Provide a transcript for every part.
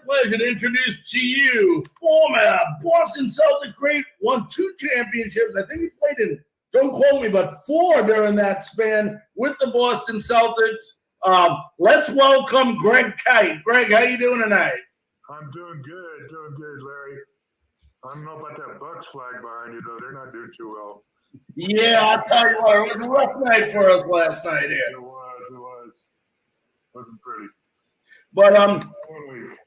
pleasure to introduce to you former Boston Celtic great, won 2 championships. I think he played in, don't quote me, but 4 during that span with the Boston Celtics. Let's welcome Greg Kite. Greg, how you doing tonight? I'm doing good, Larry. I don't know about that Bucks flag behind you, though. They're not doing too well. Yeah, I'll tell you what, it was a rough night for us last night here. It was. Wasn't pretty. But, 1 week.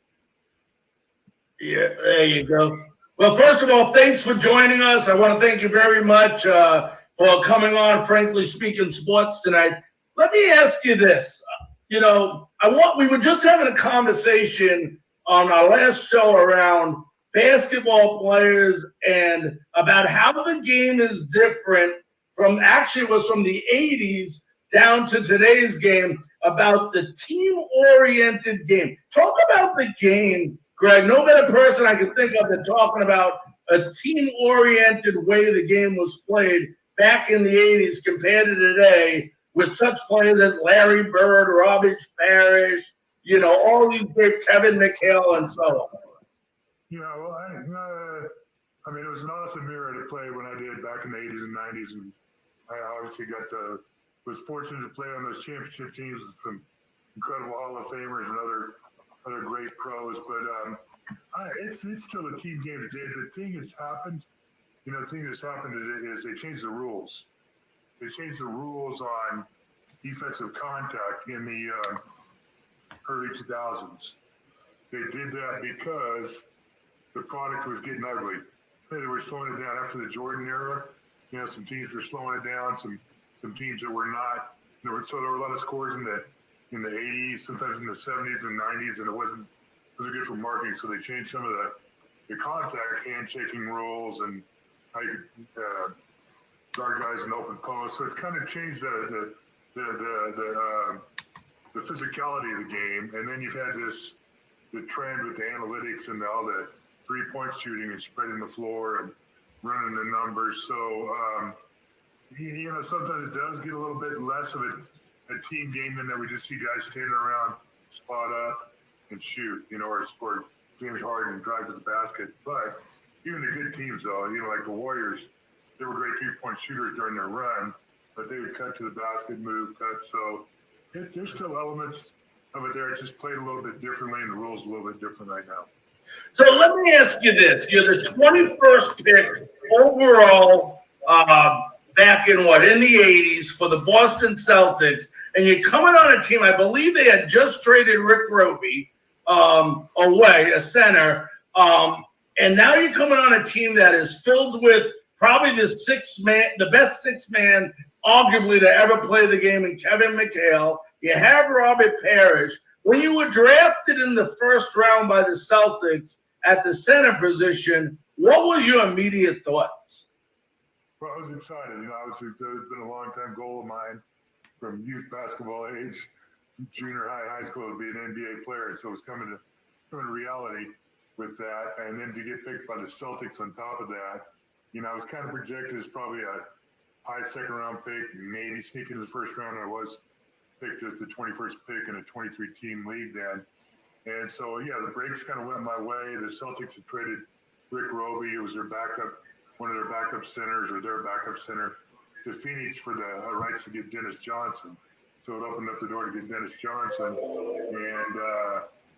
yeah, there you go. Well, first of all, thanks for joining us. I want to thank you very much for coming on Frankly Speaking Sports tonight. Let me ask you this. We were just having a conversation on our last show around basketball players and about how the game is different from, actually it was from the 80s down to today's game, about the team-oriented game. Talk about the game, Greg. No better person I can think of than talking about a team-oriented way the game was played back in the 80s compared to today, with such players as Larry Bird, Robbie Parrish, all these great Kevin McHale and so on. Yeah, well, it was an awesome era to play when I did back in the 80s and 90s, and I obviously was fortunate to play on those championship teams with some incredible Hall of Famers and other great pros. But it's still a team game today. The thing that's happened today is they changed the rules. They changed the rules on defensive contact in the early 2000s. They did that because the product was getting ugly. They were slowing it down after the Jordan era. Some teams were slowing it down. Some teams that were not. So there were a lot of scores in the 80s, sometimes in the 70s and 90s, and it wasn't really good for marketing. So they changed some of the contact handshaking rules and how you could guard guys in open post. So it's kind of changed the physicality of the game. And then you've had the trend with the analytics and all the 3-point shooting and spreading the floor and running the numbers. So, sometimes it does get a little bit less of a team game than that we just see guys standing around, spot up and shoot, or James Harden drive to the basket. But even the good teams, though, like the Warriors, they were great 3-point shooters during their run, but they would cut to the basket, move, cut. So there's still elements of it there. It's just played a little bit differently, and the rules a little bit different right now. So let me ask you this. You're the 21st pick overall back in the 80s for the Boston Celtics, and you're coming on a team, I believe they had just traded Rick Roby away, a center, and now you're coming on a team that is filled with probably the best 6-man arguably to ever play the game in Kevin McHale. You have Robbie Parrish. When you were drafted in the first round by the Celtics at the center position, what was your immediate thoughts? Well, I was excited. Obviously, it's been a long-time goal of mine from youth basketball age, junior high school, to be an NBA player. So it was coming to reality with that. And then to get picked by the Celtics on top of that, I was kind of projected as probably a high second-round pick, maybe sneak into the first round. I was picked as the 21st pick in a 23-team league then. And so, the breaks kind of went my way. The Celtics had traded Rick Roby. It was one of their backup centers, or their backup center, to Phoenix for the rights to get Dennis Johnson. So it opened up the door to get Dennis Johnson. And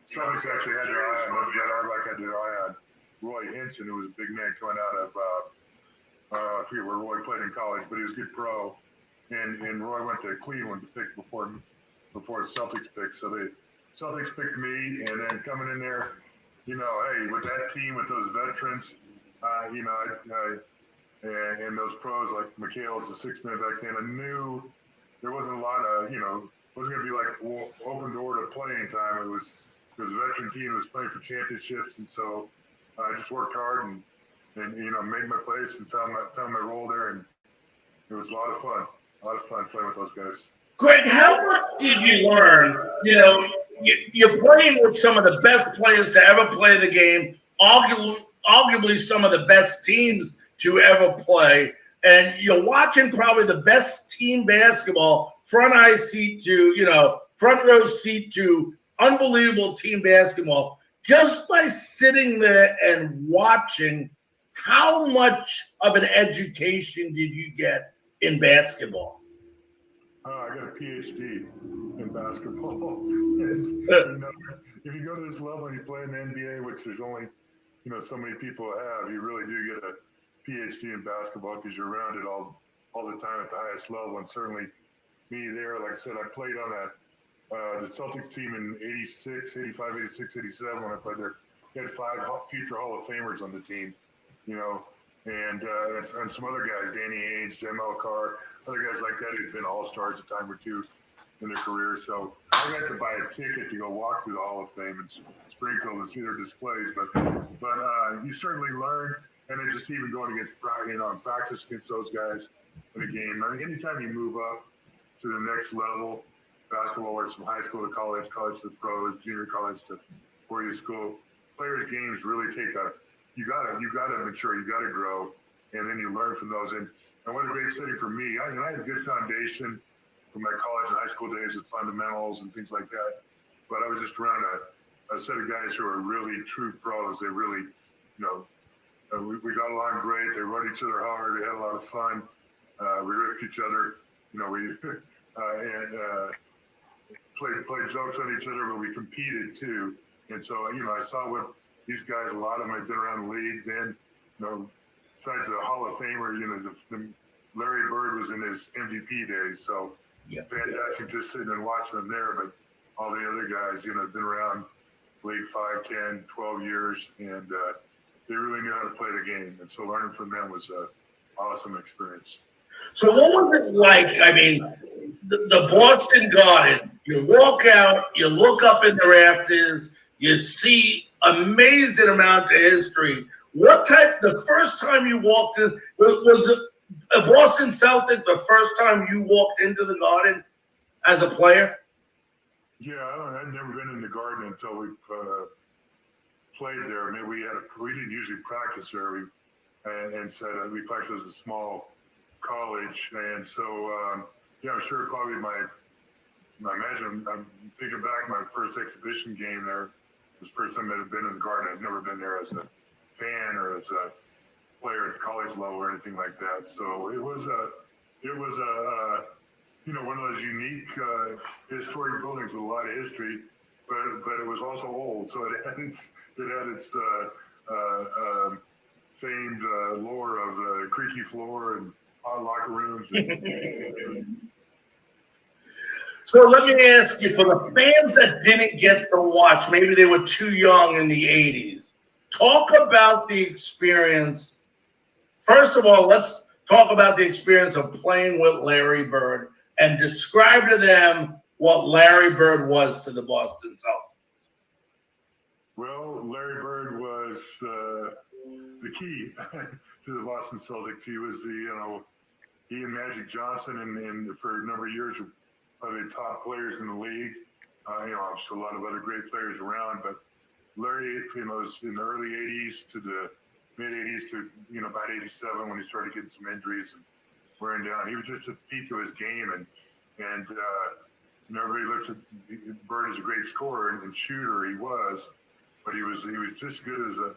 Celtics actually had their eye on Red Auerbach, had their eye on Roy Hinson, who was a big man coming out of, I forget where Roy played in college, but he was a good pro. And Roy went to Cleveland to pick before the Celtics picked. So the Celtics picked me, and then coming in there, hey, with that team, with those veterans, and those pros like McHale was the 6-man back then, I knew there wasn't a lot of, wasn't going to be like open door to playing time. It was a veteran team that was playing for championships, and so I just worked hard and made my place and found my role there, and it was a lot of fun. Playing with those guys. Greg, how much did you learn? You're playing with some of the best players to ever play the game, arguably some of the best teams to ever play, and you're watching probably the best team basketball, front row seat to unbelievable team basketball. just by sitting there and watching, how much of an education did you get in basketball? I got a PhD in basketball. And, you know, if you go to this level and you play in the NBA, which there's only, so many people have, you really do get a PhD in basketball because you're around it all the time at the highest level. And certainly me there, like I said, I played on the Celtics team in 86, 85, 86, 87 when I played there. We had 5 future Hall of Famers on the team, and some other guys, Danny Ainge, Jamel Carr, other guys like that who'd been all-stars a time or two in their career. So I got to buy a ticket to go walk through the Hall of Fame in Springfield and see their displays. But you certainly learn, and then just even going against, practice against those guys in a game. I mean, anytime you move up to the next level, basketball, whether it's from high school to college to the pros, junior college to 4-year school, players' games really take you gotta mature, you gotta grow, and then you learn from those. And what a great setting for me. I had a good foundation from my college and high school days with fundamentals and things like that. But I was just around a set of guys who are really true pros. They really, we got along great. They rode each other hard. We had a lot of fun. We ripped each other. We played jokes on each other, but we competed too. And so, I saw what these guys, a lot of them had been around the league then, besides the Hall of Famer, Larry Bird was in his MVP days. So fantastic just sitting and watching them there. But all the other guys, have been around league 5, 10, 12 years, and they really knew how to play the game. And so learning from them was an awesome experience. So what was it like? I mean, the Boston Garden, you walk out, you look up in the rafters, you see amazing amount of history. The first time you walked in, was a Boston Celtic the first time you walked into the Garden as a player? Yeah, I'd never been in the Garden until we played there. I mean, we didn't usually practice there. We practiced as a small college, and so I'm sure probably I'm thinking back, my first exhibition game there was the first time I'd been in the Garden. I'd never been there as a fan or as a player at college level or anything like that. So it was one of those unique historic buildings with a lot of history, but it was also old, so it had its famed lore of the creaky floor and hot locker rooms. So let me ask you, for the fans that didn't get to watch, maybe they were too young in the 80s, talk about the experience. First of all, let's talk about the experience of playing with Larry Bird and describe to them what Larry Bird was to the Boston Celtics. Well, Larry Bird was the key to the Boston Celtics. He was he and Magic Johnson and for a number of years were the top players in the league. Obviously a lot of other great players around, but Larry, was in the early 80s to the mid 80s to, about 87 when he started getting some injuries and wearing down. He was just at the peak of his game, and everybody looks at Bird as a great scorer and shooter. He was, but he was just good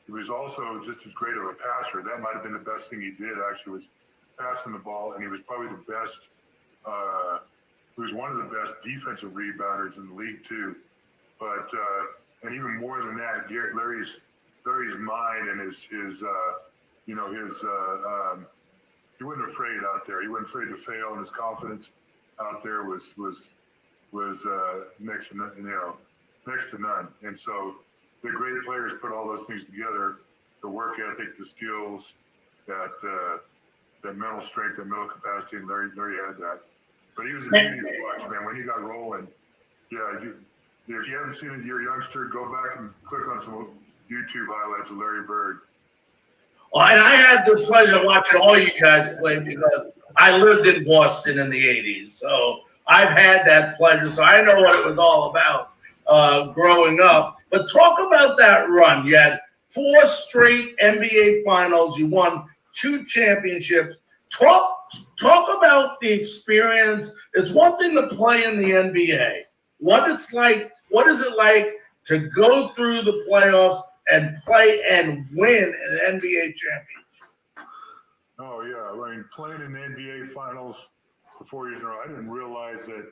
he was also just as great of a passer. That might have been the best thing he did, actually, was passing the ball, and he was probably the best. He was one of the best defensive rebounders in the league too. But and even more than that, Larry's mind and his he wasn't afraid out there. He wasn't afraid to fail, and his confidence out there was next to none. And so the great players put all those things together: the work ethic, the skills, that mental strength, that mental capacity, and Larry had that. But he was a beauty to watch, man. When he got rolling, if you haven't seen it, you're a youngster, go back and click on some YouTube highlights of Larry Bird. Well, and I had the pleasure of watching all you guys play because I lived in Boston in the 80s. So I've had that pleasure. So I know what it was all about growing up. But talk about that run. You had 4 straight NBA finals. You won 2 championships. Talk about the experience. It's one thing to play in the NBA. What is it like to go through the playoffs and play and win an NBA championship? Oh yeah, I mean, playing in the NBA Finals for 4 years in a row, I didn't realize that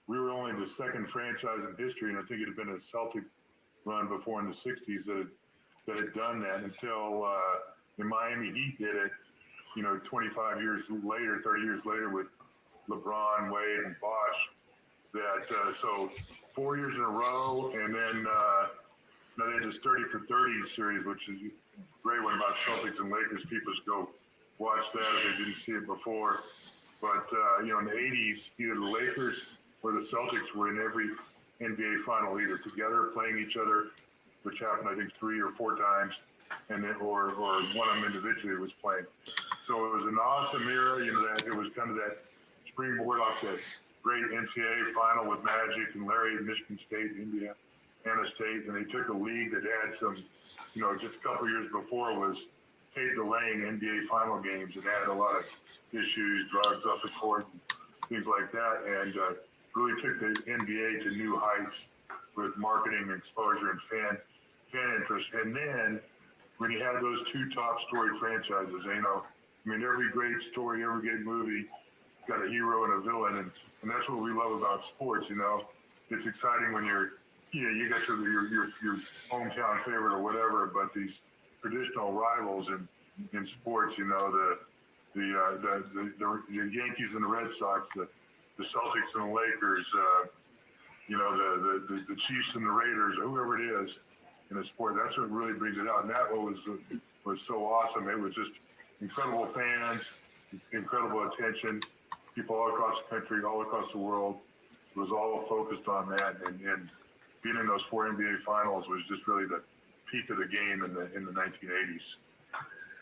we were only the second franchise in history, and I think it had been a Celtic run before in the '60s that had done that until the Miami Heat did it. 25 years later, 30 years later, with LeBron, Wade, and Bosh. That so 4 years in a row, and then they had this 30 for 30 series, which is a great one about Celtics and Lakers. People should go watch that if they didn't see it before. But in the '80s, either the Lakers or the Celtics were in every NBA final, either together playing each other, which happened I think 3 or 4 times, and then or one of them individually was playing. So it was an awesome era. That it was kind of that springboard off the great NCAA final with Magic and Larry at Michigan State, Indiana State, and they took a league that had some, just a couple of years before was tape delaying NBA final games and had a lot of issues, drugs off the court, and things like that, and really took the NBA to new heights with marketing, exposure, and fan interest. And then when you had those two top story franchises, every great story, every great movie got a hero and a villain, and that's what we love about sports. It's exciting when you got your hometown favorite or whatever, but these traditional rivals in sports, the Yankees and the Red Sox, the Celtics and the Lakers, the Chiefs and the Raiders, whoever it is in a sport, that's what really brings it out. And that was so awesome. It was just incredible fans, incredible attention, people all across the country, all across the world. It was all focused on that, and being in those 4 NBA finals was just really the peak of the game in the 1980s.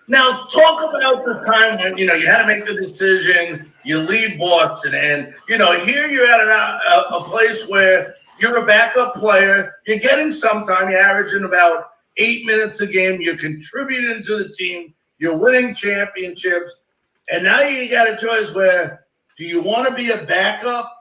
Now, talk about the time when, you had to make the decision, you leave Boston, and, here you're at a place where you're a backup player, you're getting some time, you're averaging about 8 minutes a game, you're contributing to the team, you're winning championships, and now you got a choice where, do you want to be a backup,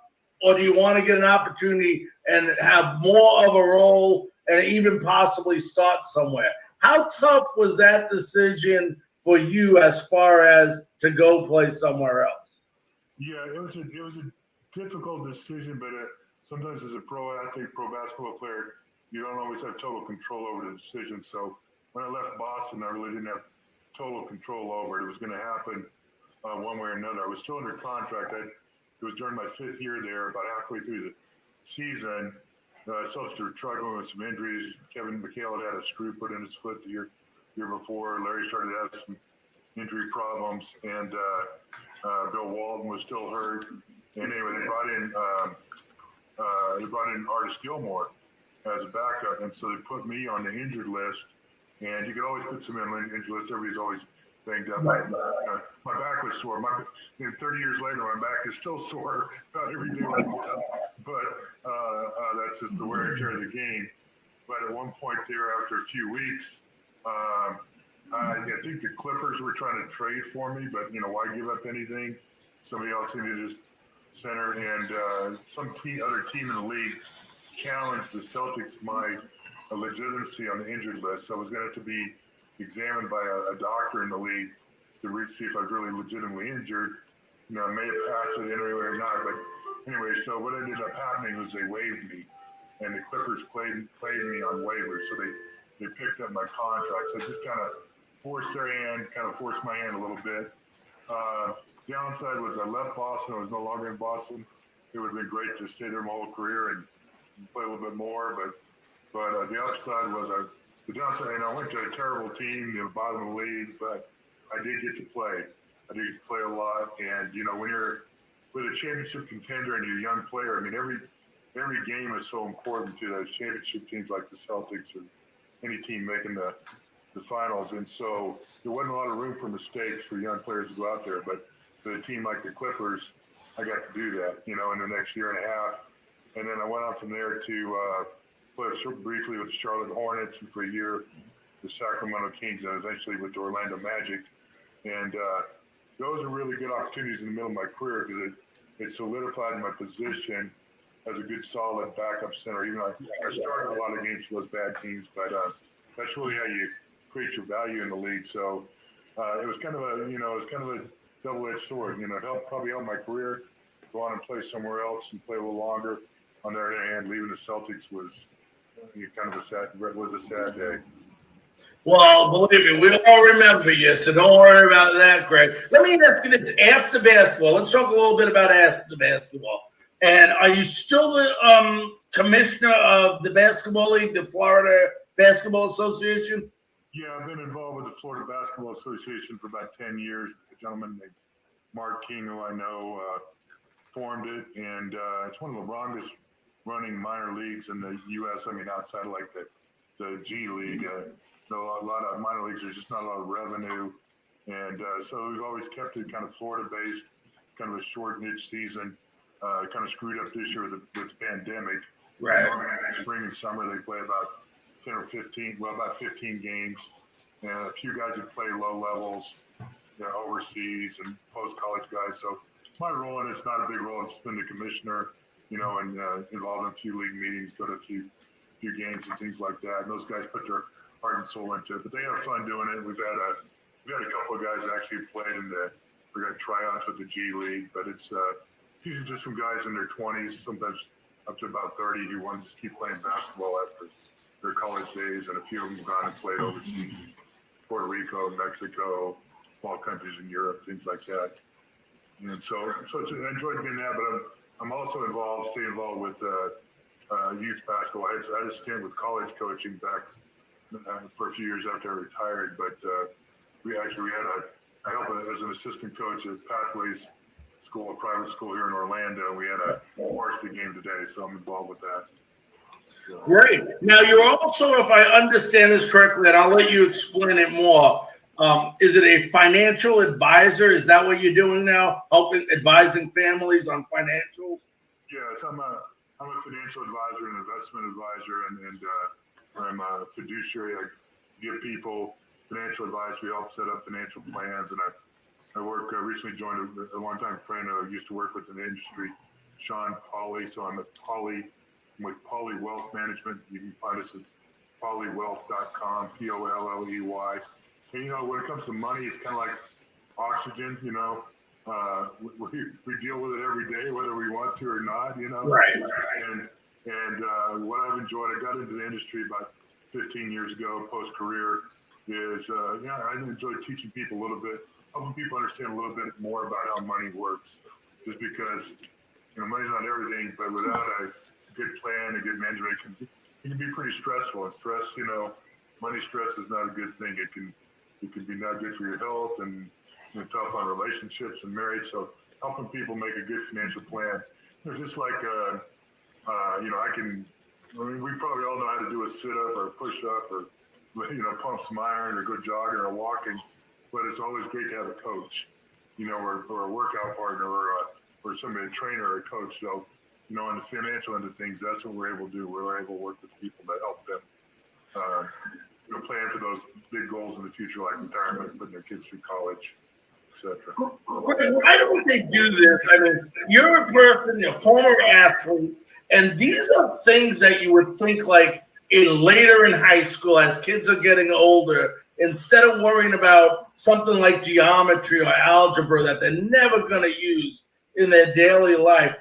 or do you want to get an opportunity and have more of a role and even possibly start somewhere? How tough was that decision for you as far as to go play somewhere else? Yeah, it was a difficult decision, but sometimes as a pro athlete, pro basketball player, you don't always have total control over the decision. So when I left Boston, I really didn't have total control over it. It was going to happen one way or another. I was still under contract. It was during my 5th year there, about halfway through the season. Celtics were struggling with some injuries. Kevin McHale had a screw put in his foot the year before. Larry started to have some injury problems, and Bill Walton was still hurt. And anyway, they brought in Artis Gilmore as a backup, and so they put me on the injured list. And you could always put somebody on the injured list. Everybody's always banged up. My back was sore. 30 years later, my back is still sore about every day. But that's just the wear and tear of the game. But at one point there, after a few weeks, I think the Clippers were trying to trade for me, but why give up anything? Somebody else needed his center, and some other team in the league challenged the Celtics my legitimacy on the injured list. So I was going to have to be examined by a doctor in the league to see if I was really legitimately injured. I may have passed it anyway or not, but anyway, so what ended up happening was they waived me, and the Clippers played me on waivers, so they picked up my contract. So it just kind of forced their hand, kind of forced my hand a little bit. Downside was I left Boston. I was no longer in Boston. It would have been great to stay there my whole career and play a little bit more, but the upside was the downside. I went to a terrible team, bottom of the league, but I did get to play. I did get to play a lot, and when you're with a championship contender and you're a young player, every game is so important to those championship teams like the Celtics or any team making the finals. And so there wasn't a lot of room for mistakes for young players to go out there. But for a team like the Clippers, I got to do that, in the next year and a half. And then I went on from there to play briefly with the Charlotte Hornets, and for a year the Sacramento Kings, and eventually with the Orlando Magic. And those are really good opportunities in the middle of my career because it solidified my position as a good solid backup center. Even though I started a lot of games for those bad teams, but that's really how you create your value in the league. So it was kind of a double-edged sword. It probably helped my career, go on and play somewhere else and play a little longer. On the other hand, leaving the Celtics was kind of a sad day. Well, believe me, we all remember you, so don't worry about that, Greg. Let me ask you this: after basketball, let's talk a little bit about after basketball. And are you still the commissioner of the basketball league, the Florida Basketball Association? Yeah, I've been involved with the Florida Basketball Association for about 10 years. A gentleman named Mark King, who I know, formed it, and it's one of the longest running minor leagues in the U.S. I mean, outside of like the G League. So a lot of minor leagues, there's just not a lot of revenue. And so we've always kept it kind of Florida-based, kind of a short niche season. Kind of screwed up this year with the pandemic. Right. Spring and summer, they play about 10 or 15, about 15 games. And a few guys that play low levels, overseas and post-college guys. So my role in it's not a big role. I've just been the commissioner, and involved in a few league meetings, go to a few games and things like that. And those guys put their heart and soul into it, but they have fun doing it. We've had a couple of guys that actually played we're going to tryouts with the G League, but it's usually just some guys in their 20s, sometimes up to about 30 who want to just keep playing basketball after their college days, and a few of them have gone and played overseas, Puerto Rico, Mexico, small countries in Europe, things like that. And so I enjoyed doing that, but I'm also stay involved with youth basketball. I had a stint with college coaching back for a few years after I retired, but I helped as an assistant coach at Pathways School, a private school here in Orlando. We had a varsity game today, so I'm involved with that. So. Great. Now, you're also, if I understand this correctly, and I'll let you explain it more, is it a financial advisor? Is that what you're doing now, advising families on financials? Yes, I'm a financial advisor and investment advisor, and I'm a fiduciary. I give people financial advice. We help set up financial plans, and I recently joined a longtime friend who I used to work with in the industry, Sean Pauley. So I'm with Pauley Wealth Management. You can find us at pauleywealth.com, Polley. And, when it comes to money, it's kind of like oxygen, we deal with it every day, whether we want to or not, Right. And what I've enjoyed, I got into the industry about 15 years ago, post-career, is, I enjoyed teaching people a little bit, helping people understand a little bit more about how money works. Just because, money's not everything, but without a good plan, a good management, it can be pretty stressful. And stress, money stress is not a good thing. It can be not good for your health and tough on relationships and marriage. So helping people make a good financial plan, just like, we probably all know how to do a sit-up or a push-up or, pump some iron or go jogging or walking, but it's always great to have a coach, or a workout partner or somebody, a trainer or a coach. So, on the financial end of things, that's what we're able to do. We're able to work with people that help them, plan for those big goals in the future, like retirement, putting their kids through college, etc. Why don't they do this? I mean, you're a person, you're a former athlete, and these are things that you would think like later in high school as kids are getting older, instead of worrying about something like geometry or algebra that they're never going to use in their daily life.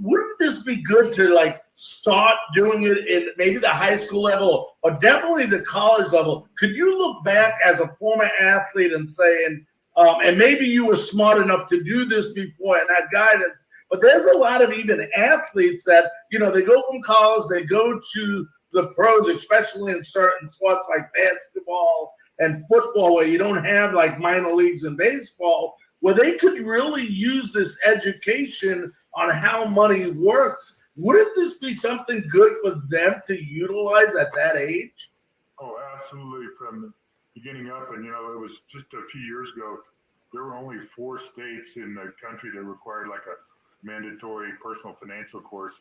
Wouldn't this be good to start doing it in maybe the high school level or definitely the college level? Could you look back as a former athlete and saying, and maybe you were smart enough to do this before and had guidance, but there's a lot of even athletes that, they go from college, they go to the pros, especially in certain sports like basketball and football, where you don't have like minor leagues in baseball, where they could really use this education on how money works. Wouldn't this be something good for them to utilize at that age? Oh, absolutely. From beginning up, and it was just a few years ago, there were only 4 states in the country that required like a mandatory personal financial course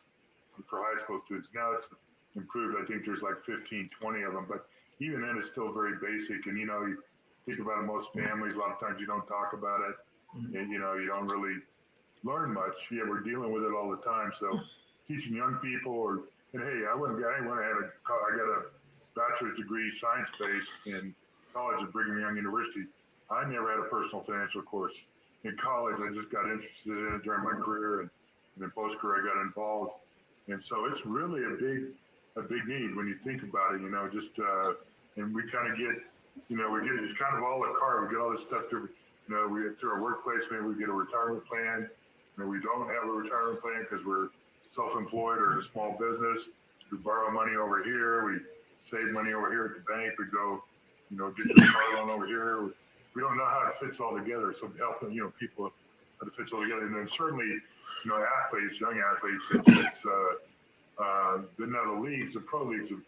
for high school students. Now it's improved. I think there's like 15, 20 of them, but even then it's still very basic. And, you think about it, most families, a lot of times you don't talk about it, and, you don't really learn much. Yeah, we're dealing with it all the time. So teaching young people, and hey, I got a bachelor's degree science-based in college at Brigham Young University. I never had a personal financial course. In college, I just got interested in it during my career, and then post-career, I got involved. And so it's really a big need when you think about it, and we kind of get, it's kind of all a car. We get all this stuff through our workplace. Maybe we get a retirement plan. We don't have a retirement plan because we're self-employed or in a small business. We borrow money over here. We save money over here at the bank. We go, get the car loan over here. We don't know how it fits all together. So helping, people how to fit all together. And then certainly, athletes, young athletes, the pro leagues have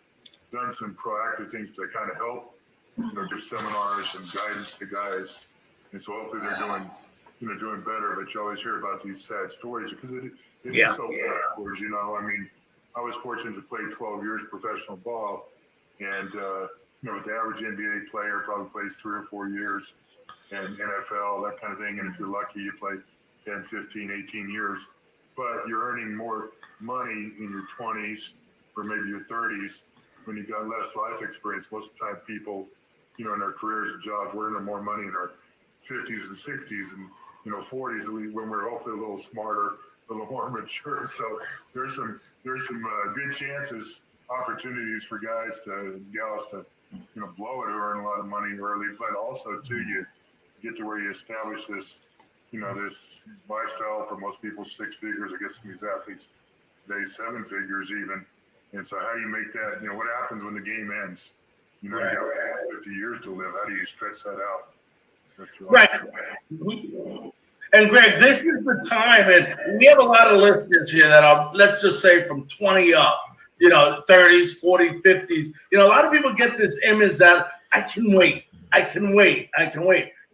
done some proactive things to kind of help, give seminars and guidance to guys. And so hopefully they're doing better. But you always hear about these sad stories because it is so backwards, I was fortunate to play 12 years professional ball, and the average NBA player probably plays 3 or 4 years, and NFL, that kind of thing. And if you're lucky, you play 10, 15, 18 years. But you're earning more money in your 20s or maybe your 30s when you got less life experience. Most of the time, people, in their careers and jobs, we're earning more money in our 50s and 60s and 40s when we're hopefully a little smarter, a little more mature. So there's some good chances, opportunities for gals to blow it who earn a lot of money early, but also too you get to where you establish this this lifestyle for most people 6 figures. I guess some of these athletes today 7 figures even. And so how do you make that? What happens when the game ends? You got 50 years to live. How do you stretch that out? Right. And Greg, this is the time, and we have a lot of listeners here that are, let's just say, from 20 up, 30s, 40s, 50s. A lot of people get this image that I can wait.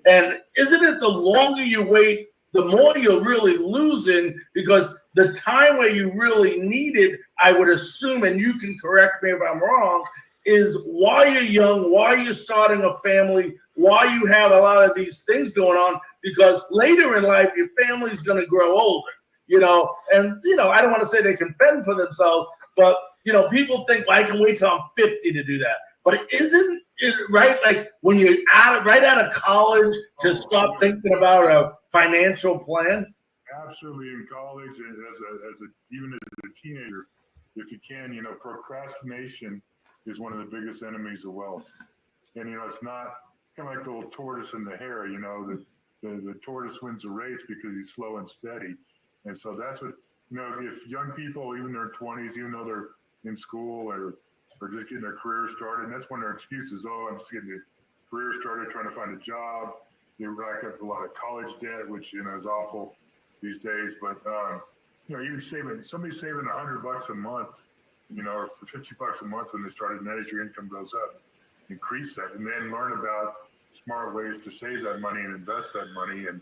And isn't it the longer you wait, the more you're really losing, because the time where you really need it, I would assume, and you can correct me if I'm wrong, is while you're young, while you're starting a family, while you have a lot of these things going on, because later in life, your family's going to grow older, and, I don't want to say they can fend for themselves, but, people think, well, I can wait till I'm 50 to do that. But isn't it right? Like when you're right out of college to start thinking about a financial plan? Absolutely. In college, and even as a teenager, if you can, procrastination is one of the biggest enemies of wealth. And, it's kind of like the little tortoise and the hare, the tortoise wins the race because he's slow and steady. And so that's what, if young people, even in their 20s, even though they're in school or just getting their career started, and that's when their excuse is, I'm just getting a career started, trying to find a job. They rack up a lot of college debt, which, is awful these days. But, even somebody saving $100 a month, or for $50 a month when they started, and as your income goes up, increase that, and then learn about smart ways to save that money and invest that money, and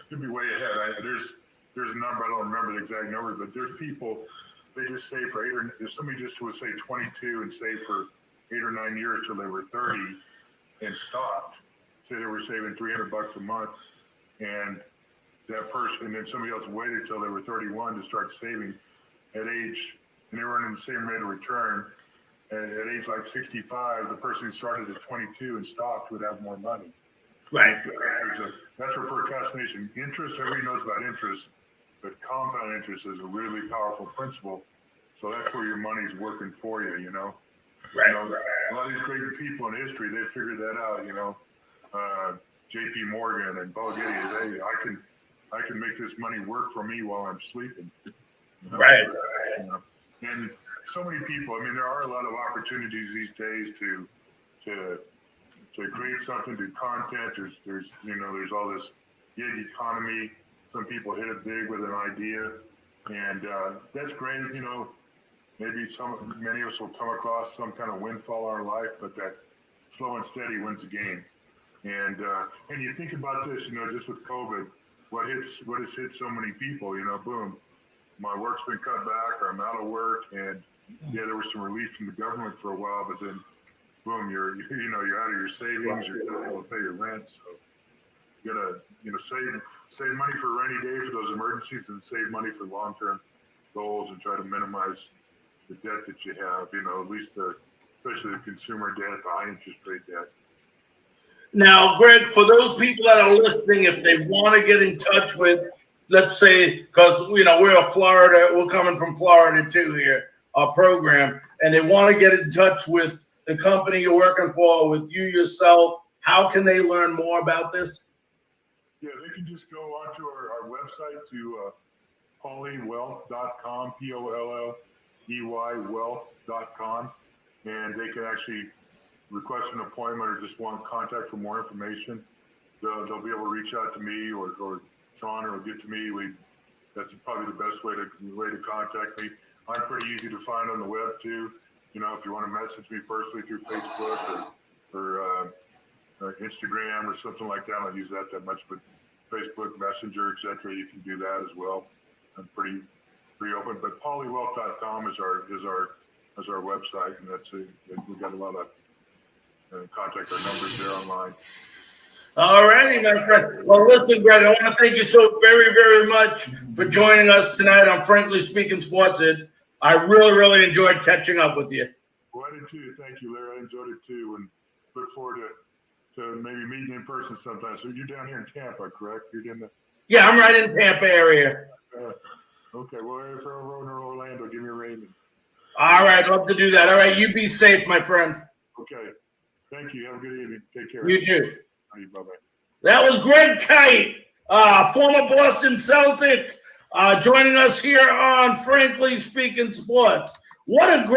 you'll be way ahead. There's a number, I don't remember the exact number, but there's people, they just save for if somebody just would say 22 and save for 8 or 9 years till they were 30 and stopped, say they were saving $300 a month, and that person, and then somebody else waited till they were 31 to start saving at age, and they were earning the same rate of return. At age like 65, the person who started at 22 and stopped would have more money. Right. That's where procrastination, interest, everybody knows about interest, but compound interest is a really powerful principle. So that's where your money's working for you, Right. A lot of these great people in history, they figured that out, J.P. Morgan and Bo Getty, I can make this money work for me while I'm sleeping. Right. And so many people, there are a lot of opportunities these days to create something, do content. There's all this gig economy. Some people hit it big with an idea, and that's great. Maybe many of us will come across some kind of windfall in our life, but that slow and steady wins the game. And you think about this, just with COVID, what has hit so many people? Boom, my work's been cut back, or I'm out of work, and there was some relief from the government for a while, but then boom, you're out of your savings, you're not able to pay your rent, so you gotta save money for a rainy day for those emergencies, and save money for long-term goals and try to minimize the debt that you have, at least especially the consumer debt, the high interest rate debt. Now, Greg, for those people that are listening, if they want to get in touch with, let's say, because we're coming from Florida too here, our program, and they want to get in touch with the company you're working for, with you yourself, how can they learn more about this? Yeah, they can just go onto our website to polleywealth.com, POLLEY wealth.com, and they can actually request an appointment or just want contact for more information. They'll be able to reach out to me or Sean will get to me. That's probably the best way to contact me. I'm pretty easy to find on the web too. If you want to message me personally through Facebook or Instagram or something like that, I don't use that much, but Facebook Messenger, etc. You can do that as well. I'm pretty open. But polleywealth.com is our website, and that's it. We've got a lot of contact our numbers there online. All righty, my friend. Well, listen, Greg, I want to thank you so very, very much for joining us tonight on Frankly Speaking Sports. I really, really enjoyed catching up with you. Well, I did too. Thank you, Larry. I enjoyed it too, and look forward to maybe meeting in person sometime. So you're down here in Tampa, correct? You're in the... Yeah, I'm right in Tampa area. Okay. Well, if you're over in Orlando, give me a ring. All right, love to do that. All right, you be safe, my friend. Okay. Thank you. Have a good evening. Take care. You too. Bye-bye. That was Greg Kite, former Boston Celtic, joining us here on Frankly Speaking Sports. What a great